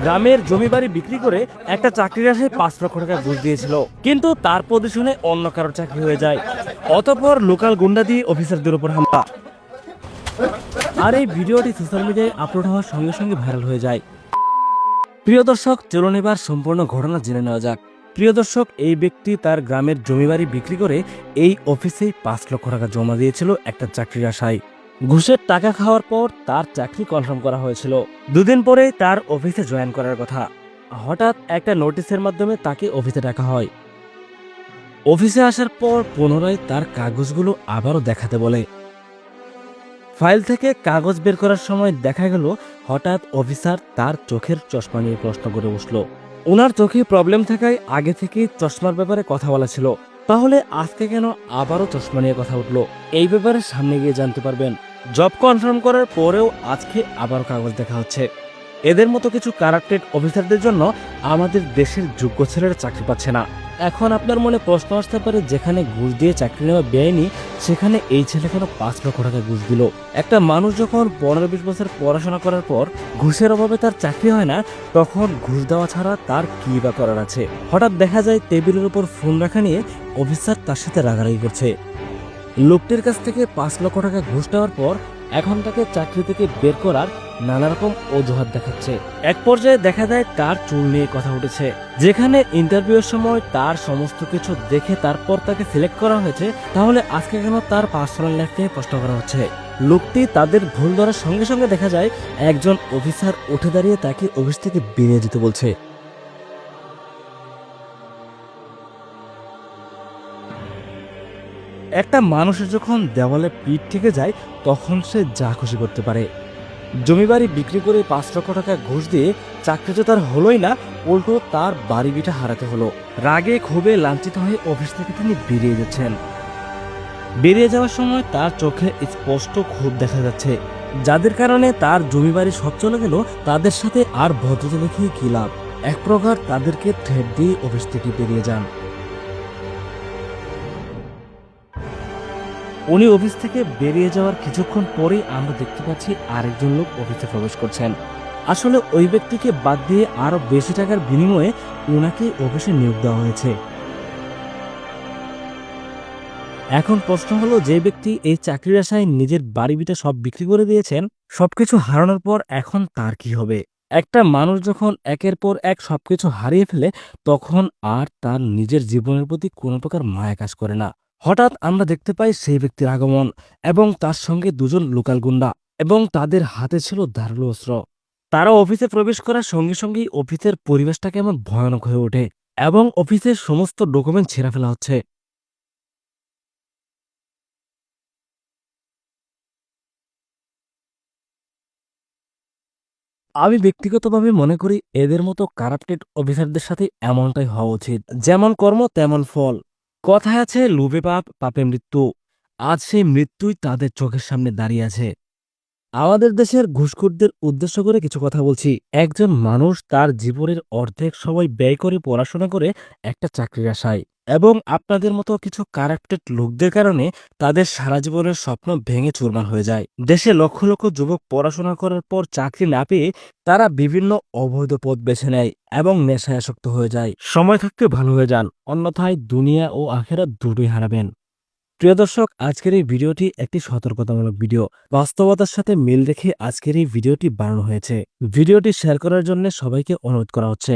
গ্রামের জমি বাড়ি বিক্রি করে একটা চাকরির আশায় 5 লক্ষ টাকা ঘুষ দিয়েছিল, কিন্তু তার পজিশনে অন্য কারোর চাকরি হয়ে যায়। অতঃপর লোকাল গুন্ডা দিয়ে অফিসারদের উপর হামলা। আর এই ভিডিওটি সোশ্যাল মিডিয়ায় আপলোড হওয়ার সঙ্গে সঙ্গে ভাইরাল হয়ে যায়। প্রিয় দর্শক, চলুন এবার সম্পূর্ণ ঘটনা জেনে নেওয়া যাক। প্রিয় দর্শক, এই ব্যক্তি তার গ্রামের জমি বাড়ি বিক্রি করে এই অফিসেই 5 লক্ষ টাকা জমা দিয়েছিল একটা চাকরির আশায়। ঘুষের টাকা খাওয়ার পর তার চাকরি কনফার্ম করা হয়েছিল। দুদিন পরেই তার অফিসে জয়েন করার কথা। হঠাৎ একটা নোটিশের মাধ্যমে তাকে অফিসে ডাকা হয়। অফিসে আসার পর পুনরায় তার কাগজগুলো আবারও দেখাতে বলে। ফাইল থেকে কাগজ বের করার সময় দেখা গেল হঠাৎ অফিসার তার চোখের চশমা নিয়ে প্রশ্ন করে বসলো। ওনার চোখে প্রবলেম থাকায় আগে থেকেই চশমার ব্যাপারে কথা বলা ছিল, তাহলে আজকে কেন আবারও চশমা নিয়ে কথা উঠলো? এই ব্যাপারে সামনে গিয়ে জানতে পারবেন। জব কনফার্ম করার পরেও আজকে আবারও কাগজ দেখা হচ্ছে। এদের মতো কিছু কারাপ্টেড অফিসারদের জন্য আমাদের দেশের যোগ্য ছেলেরা চাকরি পাচ্ছে না। এখন আপনার মনে প্রশ্ন আসতে পারে, যেখানে ঘুষ দিয়ে চাকরি নেওয়া বেআইনি, সেখানে এই ছেলে কেন 5 লক্ষ টাকা ঘুষ দিল? একটা মানুষ যখন 15-20 বছর পড়াশোনা করার পর ঘুষের অভাবে তার চাকরি হয় না, তখন ঘুষ দেওয়া ছাড়া তার কি বা করার আছে? হঠাৎ দেখা যায় টেবিলের উপর ফোন রাখা নিয়ে অফিসার তার সাথে রাগারাগি করছে। লোকটির কাছ থেকে 5 লক্ষ টাকা ঘুষ নেওয়ার পর এখন তাকে চাকরি থেকে বের করার নানা রকম অজুহাত দেখাচ্ছে। এক পর্যায়ে দেখা যায় তার চুল নিয়ে কথা উঠেছে, যেখানে ইন্টারভিউয়ের সময় তার সমস্ত কিছু দেখে তারপর তাকে সিলেক্ট করা হয়েছে, তাহলে আজকে কেন তার পার্সোনাল লাইফ নিয়ে প্রশ্ন করা হচ্ছে? লোকটি তাদের ভুল ধরার সঙ্গে সঙ্গে দেখা যায় একজন অফিসার উঠে দাঁড়িয়ে তাকে অফিস থেকে বেরিয়ে যেতে বলছে। একটা মানুষের যখন দেওয়ালে পিঠ থেকে যায়, তখন সে যা খুশি করতে পারে। জমি বাড়ি বিক্রি করে 5 লক্ষ টাকা ঘুষ দিয়ে চাকরি তো তার হলোই না, উল্টো তার বাড়ি বিটা হারাতে হলো। রাগে ক্ষোভে লাঞ্ছিত হয়ে অফিস থেকে তিনি বেরিয়ে যাচ্ছেন। বেরিয়ে যাওয়ার সময় তার চোখে স্পষ্ট ক্ষোভ দেখা যাচ্ছে। যাদের কারণে তার জমি বাড়ি সব চলে গেল, তাদের সাথে আর ভদ্রতা দেখিয়ে কি লাভ? এক প্রকার তাদেরকে থ্রেট দিয়ে অফিস থেকে বেরিয়ে যান। উনি অফিস থেকে বেরিয়ে যাওয়ার কিছুক্ষণ পরেই আমরা দেখতে পাচ্ছি আরেকজন লোক অফিসে প্রবেশ করছেন। আসলে ওই ব্যক্তিকে বাদ দিয়ে আরো বেশি টাকার বিনিময়ে ওনাকে অফিসে নিয়োগ দেওয়া হয়েছে। এখন প্রশ্ন হলো, যে ব্যক্তি এই চাকরির আশায় নিজের বাড়ি ভিটা সব বিক্রি করে দিয়েছেন, সবকিছু হারানোর পর এখন তার কি হবে? একটা মানুষ যখন একের পর এক সবকিছু হারিয়ে ফেলে, তখন আর তার নিজের জীবনের প্রতি কোনো প্রকার মায়া কাজ করে না। হঠাৎ আমরা দেখতে পাই সেই ব্যক্তির আগমন এবং তার সঙ্গে দুজন লোকাল গুন্ডা, এবং তাদের হাতে ছিল ধারালো অস্ত্র। তারা অফিসে প্রবেশ করার সঙ্গে সঙ্গেই অফিসের পরিবেশটা কেমন ভয়ানক হয়ে ওঠে এবং অফিসের সমস্ত ডকুমেন্ট ছেঁড়া ফেলা হচ্ছে। আমি ব্যক্তিগতভাবে মনে করি এদের মতো কারাপ্টেড অফিসারদের সাথে এমনটাই হওয়া উচিত। যেমন কর্ম তেমন ফল। কথায় আছে, লোভে পাপ, পাপে মৃত্যু। আজ সেই মৃত্যুই তাদের চোখের সামনে দাঁড়িয়ে আছে। আমাদের দেশের ঘুষখোরদের উদ্দেশ্য করে কিছু কথা বলছি। একজন মানুষ তার জীবনের অর্ধেক সময় ব্যয় করে পড়াশোনা করে একটা চাকরির আশায়, এবং আপনাদের মতো কিছু কারাপ্টেড লোকদের কারণে তাদের সারা জীবনের স্বপ্ন ভেঙে চুরমার হয়ে যায়। দেশে লক্ষ লক্ষ যুবক পড়াশোনা করার পর চাকরি না পেয়ে তারা বিভিন্ন অবৈধ পথ বেছে নেয় এবং নেশায় আসক্ত হয়ে যায়। সময় থাকতে ভালো হয়ে যান, অন্যথায় দুনিয়া ও আখেরাত দুটোই হারাবেন। প্রিয় দর্শক, আজকের এই ভিডিওটি একটি সতর্কতামূলক ভিডিও। বাস্তবতার সাথে মিল রেখে আজকের এই ভিডিওটি বানানো হয়েছে। ভিডিওটি শেয়ার করার জন্য সবাইকে অনুরোধ করা হচ্ছে।